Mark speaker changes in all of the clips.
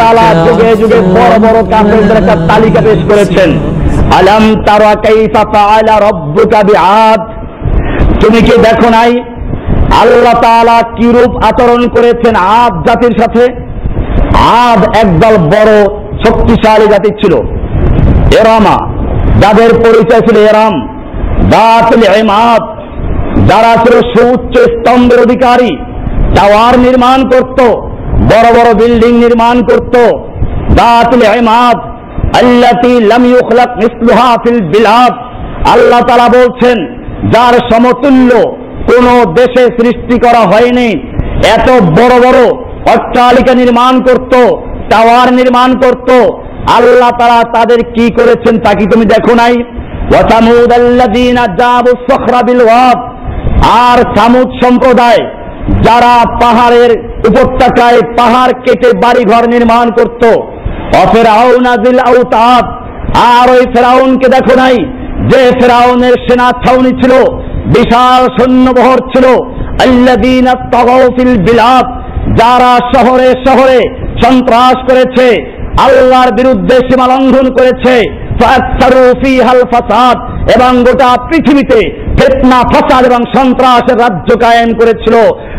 Speaker 1: তাআলা যুগে যুগে বড় বড় কাফেরদের একটা তালিকা পেশ করেছেন। আলাম তারা কাইফা ফাআলা রাব্বুকা বিআদ, তুমি কি দেখো নাই আল্লাহ তাআলা কিরূপ আচরণ করেছেন আদ জাতির সাথে? আদ একদল বড় শক্তিশালী জাতি ছিল, এরামা, যাদের পরিচয় ছিল এরাম দাতুল ইমাদ, যারা ছিল সুউচ্চ স্তম্ভের অধিকারী, টাওয়ার নির্মাণ করত, বড় বড় বিল্ডিং নির্মাণ করত। দাতুল ইমাদ আল্লাতী লাম ইউখলাক মিসলুহা ফিল বিলাদ, আল্লাহ তাআলা বলছেন যার সমতুল্য কোন দেশে সৃষ্টি করা হয়নি। এত বড় বড় অট্টালিকা নির্মাণ করত, টাওয়ার নির্মাণ করত। আল্লাহ তাআলা তাদের কি করেছেন তা কি তুমি দেখো নাই? ওয়া সামুদ আল্লাযীনা জাবুস সখরা বিল ওয়াদ, আর সামুদ সম্প্রদায় যারা পাহাড়ের উপত্যকায় পাহাড় কেটে বাড়িঘর নির্মাণ করত। ফিরআউন যিল আওতাদ, আর ওই ফিরআউনকে দেখো নাই যে ফিরআউনের সেনা ছাউনি ছিল, বিশাল সৈন্যবহর ছিল। আল্লাযীনা তাগাউ ফিল বিলাদ, যারা শহরে শহরে সন্ত্রাস করেছে, আল্লাহর বিরুদ্ধে সীমা লঙ্ঘন করেছে। ফাআকসারু ফীহাল ফাসাদ, এবং গোটা পৃথিবীতে ফিতনা ফাসাদ এবং সন্ত্রাসের রাজ্য কায়েম করেছিল।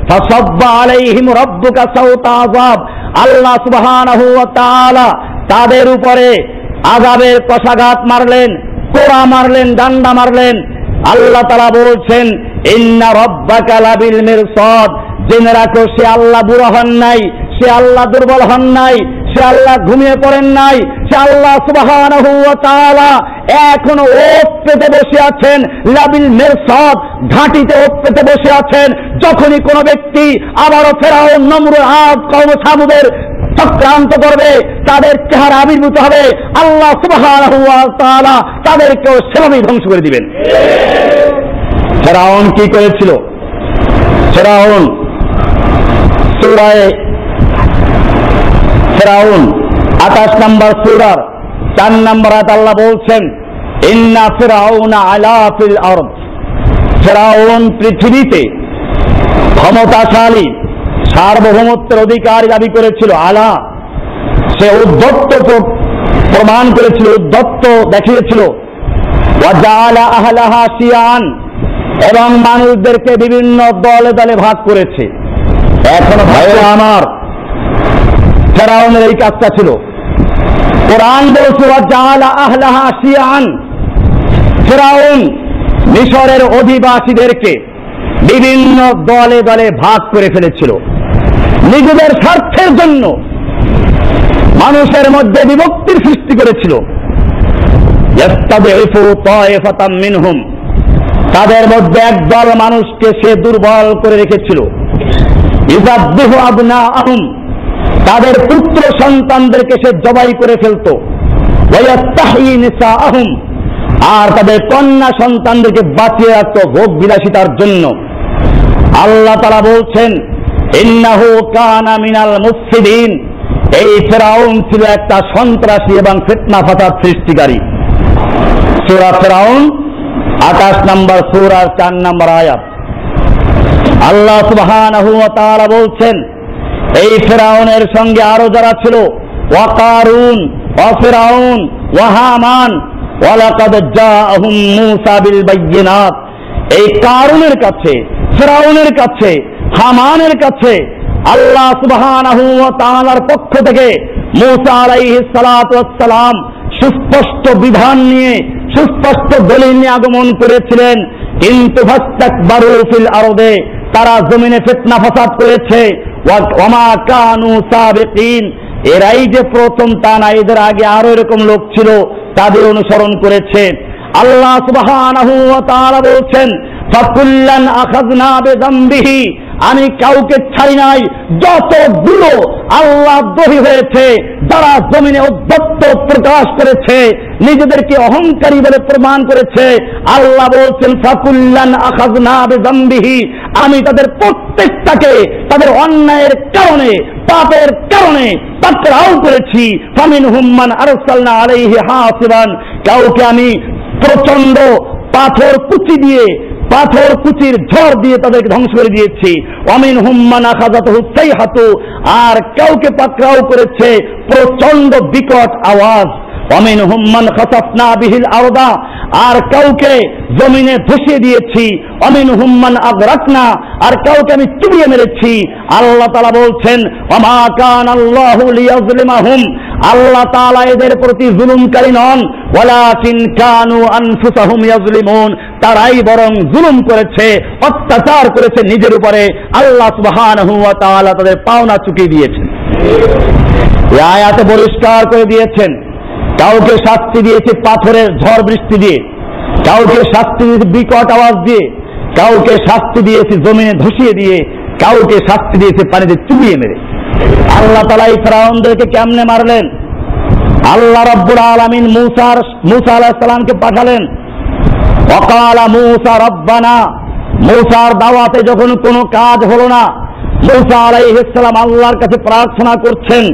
Speaker 1: ফাসাব্বা আলাইহিম রাব্বুকা সাওতা আযাব, আল্লাহ সুবহানাহু ওয়া তাআলা তাদের উপরে আযাবের কষাঘাত মারলেন, কোড়া মারলেন, ডান্ডা মারলেন। আল্লাহ তাআলা বলছেন ইন্না রাব্বাকা লাবিল মিরসাদ, জেনে রাখো সে আল্লাহ বুড়ো হন নাই, সে আল্লাহ দুর্বল হন নাই, সে আল্লাহ ঘুমিয়ে পড়েন নাই, সে আল্লাহ সুবহানাহু ওয়া তাআলা এখনো ওঠ পেতে বসে আছেন। লাবিল মিরসাদ, ঘাঁটিতে ওঠ পেতে বসে আছেন। যখনই কোনো ব্যক্তি আবারও ফেরাউন, নমরুদ, আদ, কওম সামুদের চক্রান্ত করবে, তাদের চেহারা আবির্ভূত হবে, আল্লাহ সুবহানাহু ওয়া তাআলা তাদেরকেও সেভাবেই ধ্বংস করে দিবেন। ফেরাউন কি করেছিল? ফেরাউন সূরায়ে ফেরাউন 28 নম্বর সূরার 4 নম্বর আয়াত আল্লাহ বলছেন ইন্না ফিরআউনা আলা ফিল আরদ, ফেরাউন পৃথিবীতে ক্ষমতাশালী, সার্বভৌমত্বের অধিকারী দাবি করেছিল। আলা, সে উদ্ধত্ত প্রমাণ করেছিল, উদ্ধত্ত দেখিয়েছিল। ওয়া জাআলা আহলাহা শিয়ান, এবং মানুষদেরকে বিভিন্ন দলে দলে ভাগ করেছে। এখন ভাইরা আমার, ফেরাউনের এই কাজটা ছিল। কোরআন বলছে ওয়া জাআলা আহলাহা শিয়ান, ফেরাউন মিশরের অধিবাসীদেরকে বিভিন্ন দলে দলে ভাগ করে ফেলেছিল নিজেদের স্বার্থের জন্য, মানুষের মধ্যে বিভক্তির সৃষ্টি করেছিল। ইয়াস্তাদিফু তায়েফাতাম মিনহুম, তাদের মধ্যে একদল মানুষকে সে দুর্বল করে রেখেছিল। ইযাববিহু আবনাআহুম, তাদের পুত্র সন্তানদেরকে সে জবাই করে ফেলতো। ওয়া ইয়াস্তাহয়ী নিসাআহুম, আর তাদের কন্যা সন্তানদেরকে বাঁচিয়ে রাখতো ভোগ বিলাসিতার জন্য। আল্লাহ তাআলা বলছেন ইন্নাহু কানা মিনাল মুফসিদিন, এই ফেরাউন ছিল একটা সন্ত্রাসী এবং ফিতনা ফাসাদ সৃষ্টিকারী। সূরা ফেরাউন 28 নম্বর সূরার 4 নম্বর আয়াত। আল্লাহ সুবহানাহু ওয়া তাআলা বলছেন এই ফেরাউনের সঙ্গে আরো যারা ছিল, ওয়া কারুন ওয়া ফিরাউন ওয়া হামান ওয়া লাকাদ জাআহুম মূসা বিল বায়িনাত, এই কারুনের কাছে, ফিরাউনের কাছে, হামানের কাছে আল্লাহ সুবহানাহু ওয়া তাআলার পক্ষ থেকে মূসা আলাইহিস সালাতু ওয়াস সালাম সুস্পষ্ট বিধান নিয়ে, সুস্পষ্ট দলিল নিয়ে আগমন করেছিলেন। কিন্তু ফাস্তাকবারু ফিল আরদে, তারা জমিনে ফিতনা ফাসাদ করেছে। ওয়া মা কানু সাবিকিন, এরাই যে প্রথম তা না, এদের আগে আরো এরকম লোক ছিল, তাদের অনুসরণ করেছে। আল্লাহ সুবহানাহু ওয়া তাআলা বলছেন ফাকুল্লান আখাযনা বিযামবিহি, আমি কাউকে ছাড়ি নাই। যতগুলো আল্লাহ দ্রোহী হয়েছে, যারা জমিনে উদ্ধত্ত প্রকাশ করেছে, নিজেদেরকে অহংকারী বলে প্রমাণ করেছে, আল্লাহ বলছেন ফাকুল্লান আখাযনা বিযামবিহি, আমি তাদের প্রত্যেকটাকে তাদের অন্যায়ের কারণে, পাপের কারণে পাকড়াও করেছি। ফামিনহুম মান আরসালনা আলাইহি হাসিবান, কাউকে আমি প্রচন্ড পাথর কুচি দিয়ে পাথর কুচির ঝড় দিয়ে তাদেরকে ধ্বংস করে দিয়েছি। ওয়ামিনহুম মান আখাযাতহু সাইহাতু, আর কাউকে পাকড়াও করেছে প্রচন্ড বিকট আওয়াজ। ওয়ামিনহুম মান খাসাফনা বিহিল আরদা, আর কাউকে জমিনে ধসিয়ে দিয়েছি। ওয়ামিনহুম মান আগরাকনা, আর কাউকে আমি চুবিয়ে মেরেছি। আল্লাহ তাআলা বলছেন ওয়ামা কানাল্লাহু লিয়াযলিমাহুম, আল্লাহ তাআলা এদের প্রতি জুলুমকারী নন, ওয়ালাকিন কানু আনফুসাহুম ইয়াজলিমুন, তারাই বরং জুলুম করেছে, অত্যাচার করেছে নিজের উপরে। আল্লাহ সুবহানাহু ওয়া তাআলা তাদের পাওনা চুকিয়ে দিয়েছেন। এই আয়াতে পরিষ্কার করে দিয়েছেন, কাউকে শাস্তি দিয়েছে পাথরের ঝড় বৃষ্টি দিয়ে, কাউকে শাস্তি দিয়েছে বিকট আওয়াজ দিয়ে, কাউকে শাস্তি দিয়েছে জমিনে ধসিয়ে দিয়ে, কাউকে শাস্তি দিয়েছে পানিতে চুবিয়ে মেরে। আল্লাহ তাআলা এই ফিরআউনদেরকে কেমনে মারলেন? আল্লাহ রাব্বুল আলামিন মুসা আলাইহিস সালামকে পাঠালেন। ওয়াকালা মুসা রাব্বানা, মুসার দাওয়াতে যখন কোনো কাজ হলো না, মুসা আলাইহিস সালাম আল্লাহর কাছে প্রার্থনা করছেন,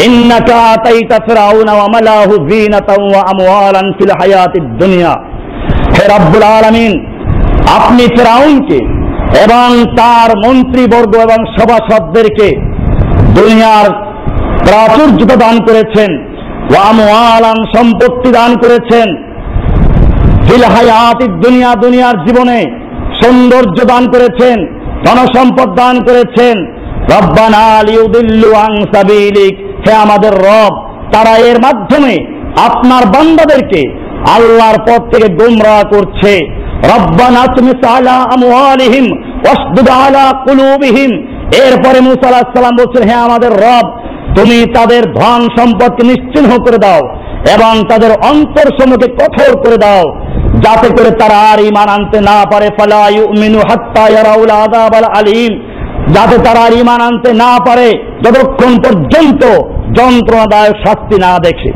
Speaker 1: ইন্নাকা আতাইতা ফিরআউনা ওয়া মালাহু যিনাতাও ওয়া আমওয়ালান ফিল হায়াতিদ দুনিয়া। হে রাব্বুল আলামিন, আপনি ফিরআউনকে এবং তার মন্ত্রীবর্গ এবং সভাসদদেরকে দুনিয়ার প্রাচুর্যতা দান করেছেন, ওয়া আমওয়ালান সম্পত্তি দান করেছেন, ফিল হায়াতিদ দুনিয়া দুনিয়ার জীবনে সৌন্দর্য দান করেছেন, ধনসম্পদ দান করেছেন। রব্বানা লিউদিল্লু আন সাবিলিক, হে আমাদের রব, তারা এর মাধ্যমে আপনার বান্দাদেরকে আল্লাহর পথ থেকে গোমরাহ করছে। রব্বানা তুমিস আলা আমওয়ালিহিম ওয়াসদুদ আলা কুলুবিহিম। এরপরে মুসা আলাইহিস সালাম বলছেন, হে আমাদের রব, তুমি তাদের ধন সম্পদকে নিশ্চিহ্ন করে দাও এবং তাদের অন্তর সমূহকে কঠোর করে দাও, যাতে করে তারা আর ঈমান আনতে না পারে। ফালা ইউমিনু হাত্তা ইয়ারাউল আযাবাল আলীম, যাতে তারা আর ঈমান আনতে না পারে যতক্ষণ পর্যন্ত যন্ত্রণাদায়ক শাস্তি না দেখে।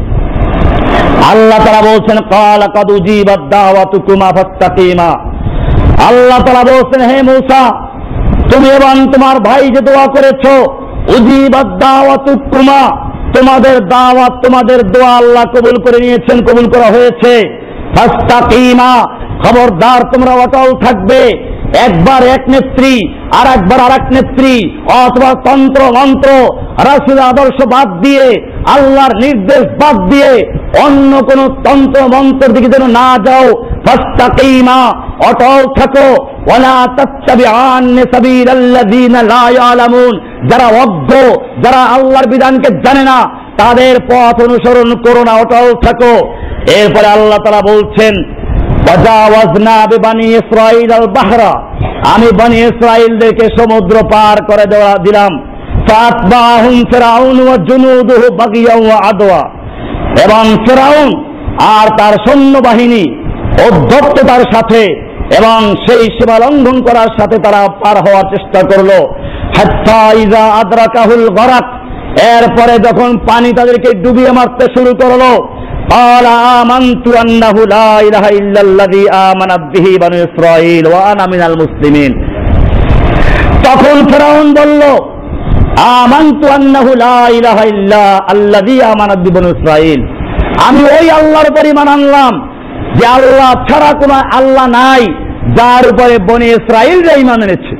Speaker 1: আল্লাহ তাআলা বলছেন ক্বালা কাদ উজিবাত দাওয়াতুকুমা ফাস্তাকিমা। আল্লাহ তাআলা বলছেন, হে মুসা, তুমি এবং তোমার ভাই যে দোয়া করেছো, উজিবাত দাওয়াতুকুমা, তোমাদের দাওয়াত, তোমাদের দোয়া আল্লাহ কবুল করে নিয়েছেন, কবুল করা হয়েছে। ফাস্তাকিমা, খবরদার তোমরা অটল থাকবে। একবার এক নেত্রী, আর একবার আর এক নেত্রী, অথবা তন্ত্র মন্ত্র রাসূল আদর্শ বাদ দিয়ে, আল্লাহর নির্দেশ বাদ দিয়ে অন্য কোন তন্ত্র মন্ত্রের দিকে যেন না যাও। ফাস্তাকিমা, অটল থাকো। ওয়ালা তাত্তাবিআন সাবিলাল্লাযীনা লা ইয়ালামুন, যারা অজ্ঞ, যারা আল্লাহর বিধানকে জানে না, তাদের পথ অনুসরণ করো না, অটল থাকো। এরপরে আল্লাহ তাআলা বলছেন ওয়াজাওয়াজনা বিবানি ইসরাঈল আল বাহরা, আমি বনি ইসরাঈলদেরকে সমুদ্র পার করে দিলাম। ফাতবাহুম ফিরআউন ওয়া জুনুদুহু বাগিয়া ওয়া আদওয়া, এবং ফিরআউন আর তার সৈন্যবাহিনী অধ্যত্ততার সাথে এবং সেই সীমা লঙ্ঘন করার সাথে তারা পার হওয়ার চেষ্টা করলো। হাত্তা ইযা আদরাকাহুল গরাক, এরপরে যখন পানি তাদেরকে ডুবিয়ে মারতে শুরু করলো, قال آمنت أنه لا إله إلا الذي آمنت به بنو إسرائيل وأنا من المسلمين। তখন ফিরআউন বলল, আমানতু আন্নাহু লা ইলাহা ইল্লা আল্লাযী আমানাত বিহি বনু ইসরাঈল, আমি ওই আল্লাহর উপর ঈমান আনলাম যে আল্লাহ ছাড়া কোনো আল্লাহ নাই, যার উপরে বনি ইসরাঈলরা ঈমান এনেছে।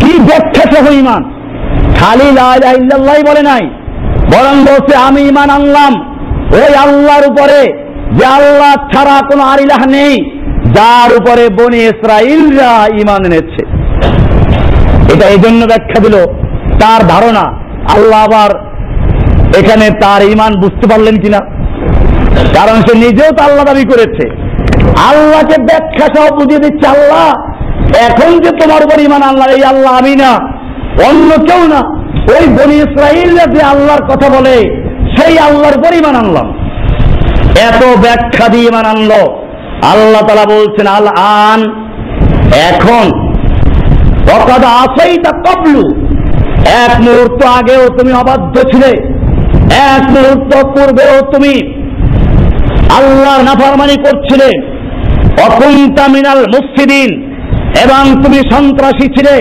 Speaker 1: কি ব্যাখ্যা সহ ঈমান, খালি লা ইলাহা ইল্লাল্লাহ বলে নাই, বরং বলছে আমি ঈমান আনলাম ওই আল্লাহর উপরে যে আল্লাহ ছাড়া কোনো আর ইলাহ নেই, যার উপরে বনি ইসরাঈলরা ঈমান এনেছে। এটা এই জন্য ব্যাখ্যা দিল, তার ধারণা আল্লাহ আবার এখানে তার ঈমান বুঝতে পারলেন কিনা, কারণ সে নিজেও তো আল্লাহ দাবি করেছে। আল্লাহকে ব্যাখ্যা সহ বুঝিয়ে দিচ্ছে, আল্লাহ এখন যে তোমার উপর ঈমান আনলাম, এই আল্লাহ আমি না, অন্য কেউ না, ওই বনি ইসরাঈলরা যে আল্লাহর কথা বলে সেই আল্লাহর উপর ঈমান আনলাম। এত ব্যাখ্যা দিয়ে ঈমান আনলো। আল্লাহ তাআলা বলছেন আল আন, এখন, ওয়াকাদ আসাইতা ক্বাবলু, এক মুহূর্ত আগেও তুমি অবাধ্য ছিলে, এক মুহূর্ত পূর্বেও তুমি আল্লাহর নাফরমানি করছিলে। ওয়া কুনতা মিনাল মুফসিদিন, এবং তুমি সন্ত্রাসী ছিলে,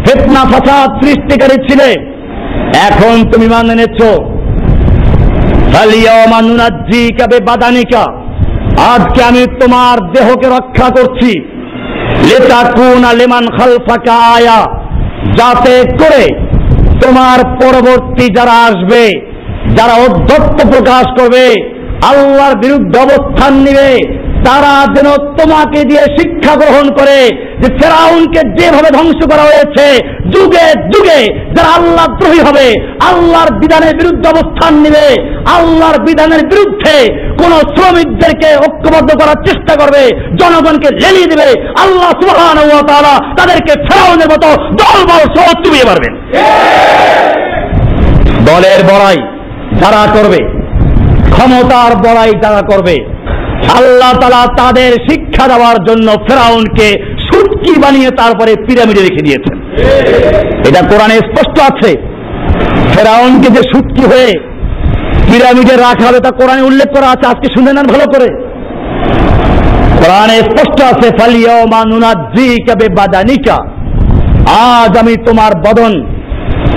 Speaker 1: ফিতনা ফাসাদ সৃষ্টিকারী ছিলে। এখন তুমি মেনে নিয়েছো। ফালিয়াওমা নুনাজ্জিকা বিবাদানিকা, আজকে আমি তোমার দেহকে রক্ষা করছি, লিতাকুনা লিমান খালফাকা আয়া, যাতে করে তোমার পরবর্তী যারা আসবে, যারা ঔদ্ধত্য প্রকাশ করবে, আল্লাহর বিরুদ্ধে অবস্থান নিবে, তারা যেন তোমাকে দিয়ে শিক্ষা গ্রহণ করে যে ফেরাউনকে যেভাবে ধ্বংস করা হয়েছে, যুগে যুগে যারা আল্লাহ দ্রোহী হবে, আল্লাহর বিধানের বিরুদ্ধে অবস্থান নিবে, আল্লাহর বিধানের বিরুদ্ধে কোন শ্রমিকদেরকে ঐক্যবদ্ধ করার চেষ্টা করবে, জনগণকে লেলিয়ে দেবে, আল্লাহ সুবহানাহু ওয়া তাআলা তাদেরকে ফেরাউনের মতো দলবল সহ চুবিয়ে মারবেন। দলের বড়াই যারা করবে, ক্ষমতার বড়াই যারা করবে, আল্লাহ তাআলা তাদের শিক্ষা দেওয়ার জন্য ফেরাউনকে সুটকি বানিয়ে তারপরে পিরামিডে রেখে দিয়েছেন। এটা কোরআনে স্পষ্ট আছে। ফেরাউনকে যে সুটকি হয়ে পিরামিডে রাখা হবে তা কোরআনে উল্লেখ করা আছে। আজকে শুনে নেন ভালো করে, কোরআনে স্পষ্ট আছে, ফালিয়াউমা নুনাজ্জিকা বিবাদানিকা, আজ আমি তোমার বদন,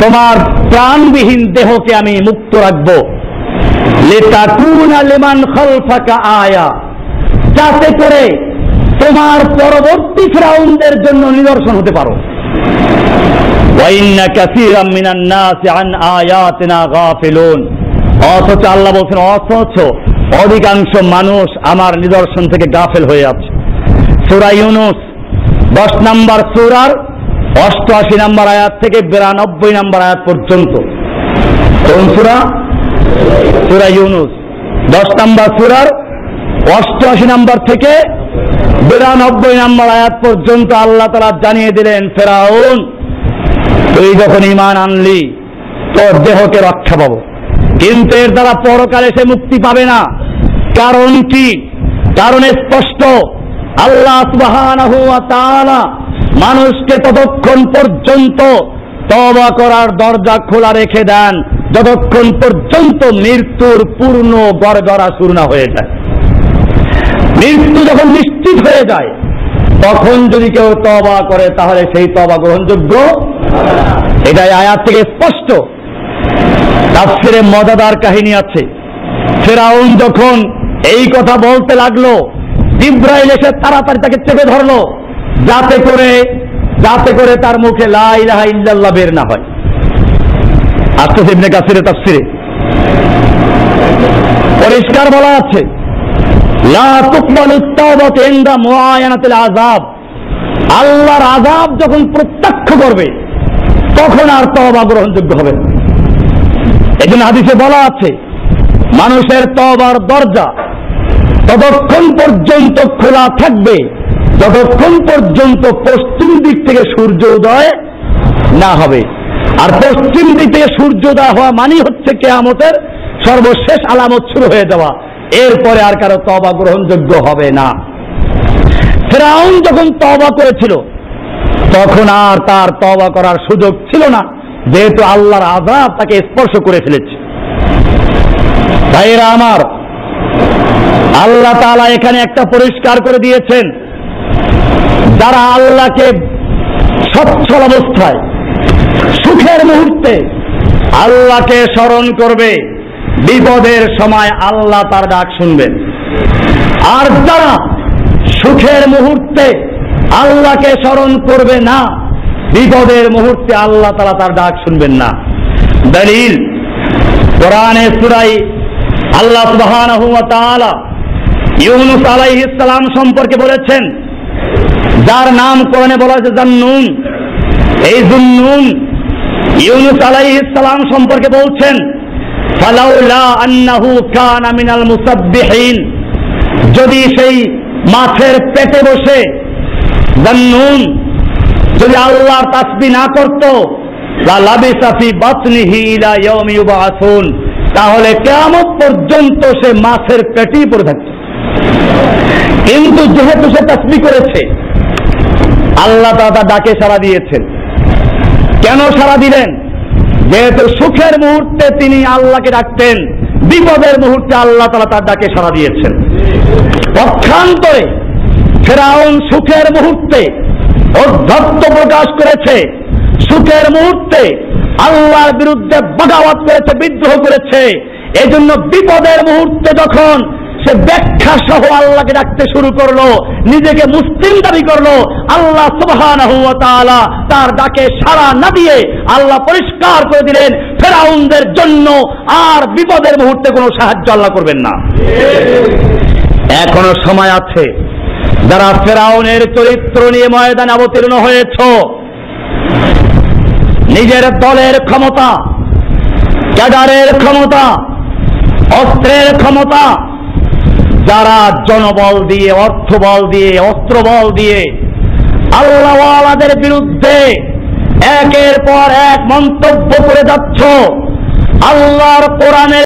Speaker 1: তোমার প্রাণবিহীন দেহকে আমি মুক্ত রাখবো, লিতাকুনা লিমান খালফাকা আয়া, যাতে করে তোমার পরবর্তী ফিরাউনদের জন্য নিদর্শন হতে পারো। ওয়া ইন্না কাসীরাম মিনান নাসি আন আয়াতিনা গাফিলুন, অথচ আল্লাহ বলছেন অথচ অধিকাংশ মানুষ আমার নিদর্শন থেকে গাফেল হয়ে আছে। সূরা ইউনূস 10 নম্বর সূরার 88 নম্বর আয়াত থেকে 92 নম্বর আয়াত পর্যন্ত। কোন সূরা? সূরা ইউনূস 10 নম্বর সূরার 88 নম্বর থেকে 92 নম্বর আয়াত পর্যন্ত আল্লাহ তাআলা জানিয়ে দিলেন, ফেরাউন তুই যখন ঈমান আনলি তোর দেহকে রক্ষা পাবো, কিন্তু এর দ্বারা পরকালে সে মুক্তি পাবে না। কারণ কি? কারণ স্পষ্ট, আল্লাহ সুবহানাহু ওয়া তাআলা মানুষকে ততক্ষণ পর্যন্ত তওবা করার দরজা খোলা রেখে দেন যতক্ষণ পর্যন্ত মৃত্যুর পূর্ণ গড়গড়া শুরু না হয়ে যায়। মৃত্যু যখন নিশ্চিত হয়ে যায় তখন যদি কেউ তওবা করে তাহলে সেই তওবা গ্রহণযোগ্য। এটাই আয়াত থেকে স্পষ্ট। তাফসীরে মজাদার কাহিনী আছে। ফেরাউন যখন এই কথা বলতে লাগলো, জিবরাইল এসে তাড়াতাড়ি তাকে চেপে ধরলো, যাতে করে তার মুখে লা ইলাহা ইল্লাল্লাহ বের না হয়। আসছে ইবনে কাসিরের তাফসীরে পরিষ্কার বলা আছে, লা তুকবালু তাওবাতু ইনদা মুআয়ানাতিল আযাব, আল্লাহর আযাব যখন প্রত্যক্ষ করবে তখন আর তওবা গ্রহণযোগ্য হবে না। এজন্য হাদিসে বলা আছে, মানুষের তওবার দরজা ততক্ষণ পর্যন্ত খোলা থাকবে যতক্ষণ পর্যন্ত পশ্চিম দিক থেকে সূর্য উদয় না হবে। আর পশ্চিম দিক থেকে সূর্যোদয় হওয়া মানে হচ্ছে কিয়ামতের সর্বশেষ আলামত শুরু হয়ে যাওয়া। এরপরে আর কারো তওবা গ্রহণযোগ্য হবে না। ফিরআউন যখন তওবা করেছিল তখন আর তার তওবা করার সুযোগ ছিল না, যেহেতু আল্লাহর আযাব তাকে স্পর্শ করে ফেলেছে। ভাইরা আমার, আল্লাহ তাআলা এখানে একটা পরিষ্কার করে দিয়েছেন, যারা আল্লাহকে সচ্ছল অবস্থায় সুখের মুহূর্তে আল্লাহকে স্মরণ করবে, বিপদের সময় আল্লাহ তার ডাক শুনবেন। আর যারা সুখের মুহূর্তে আল্লাহকে স্মরণ করবে না, বিপদের মুহূর্তে আল্লাহ তাআলা তার ডাক শুনবেন না। দলিল কোরআনে সূরা আল্লাহ সুবহানাহু ওয়া তাআলা ইউনূস আলাইহিস সালাম সম্পর্কে বলেছেন, যার নাম কোরআনে বলা হয়েছে জান্নুন। এই জুন্নুন ইউনূস আলাইহিস সালাম সম্পর্কে বলছেন, ফালাউলা আন্নাহু কানা মিনাল মুসাব্বিহিন, যদি সেই মাছের পেটে বসে জান্নুন যদি আল্লাহর তাসবিহ না করত, লা লাবিসা ফি বাতনিহি ইলা ইয়াউমি ইউবআসুন, তাহলে কিয়ামত পর্যন্ত সে মাছের পেটেই পড়ে থাকত। কিন্তু যেহেতু সে তাসবিহ করেছে, আল্লাহ তাআলা ডাকে সাড়া দিয়েছেন। কেন সাড়া দিলেন? যেহেতু সুখের মুহূর্তে তিনি আল্লাহকে ডাকতেন, বিপদের মুহূর্তে আল্লাহ তাআলা তার ডাকে সাড়া দিয়েছেন। পক্ষান্তরে ফিরআউন সুখের মুহূর্তে ঔদ্ধত্য প্রকাশ করেছে, সুখের মুহূর্তে আল্লাহর বিরুদ্ধে বগাওয়াত করেছে, বিদ্রোহ করেছে। এজন্য বিপদের মুহূর্তে যখন সে ব্যাখ্যা সহ আল্লাহকে ডাকতে শুরু করলো, নিজেকে মুসলিম দাবি করলো। আল্লাহ সুবহানাহু ওয়া তাআলা তার ডাকে সাড়া না দিয়ে আল্লাহ পরিষ্কার করে দিলেন, ফেরাউনদের জন্য আর বিপদের মুহূর্তে কোনো সাহায্য আল্লাহ করবেন না। এখনো সময় আছে, যারা ফেরাউনের চরিত্র নিয়ে ময়দানে অবতীর্ণ হয়েছ, নিজের দলের ক্ষমতা, ক্যাডারের ক্ষমতা, অস্ত্রের ক্ষমতা, যারা জনবল দিয়ে, অর্থবল দিয়ে, অস্ত্রবল দিয়ে আল্লাহওয়ালাদের বিরুদ্ধে একের পর এক মন্তব্য করে যাচ্ছ, আল্লাহর কোরআনের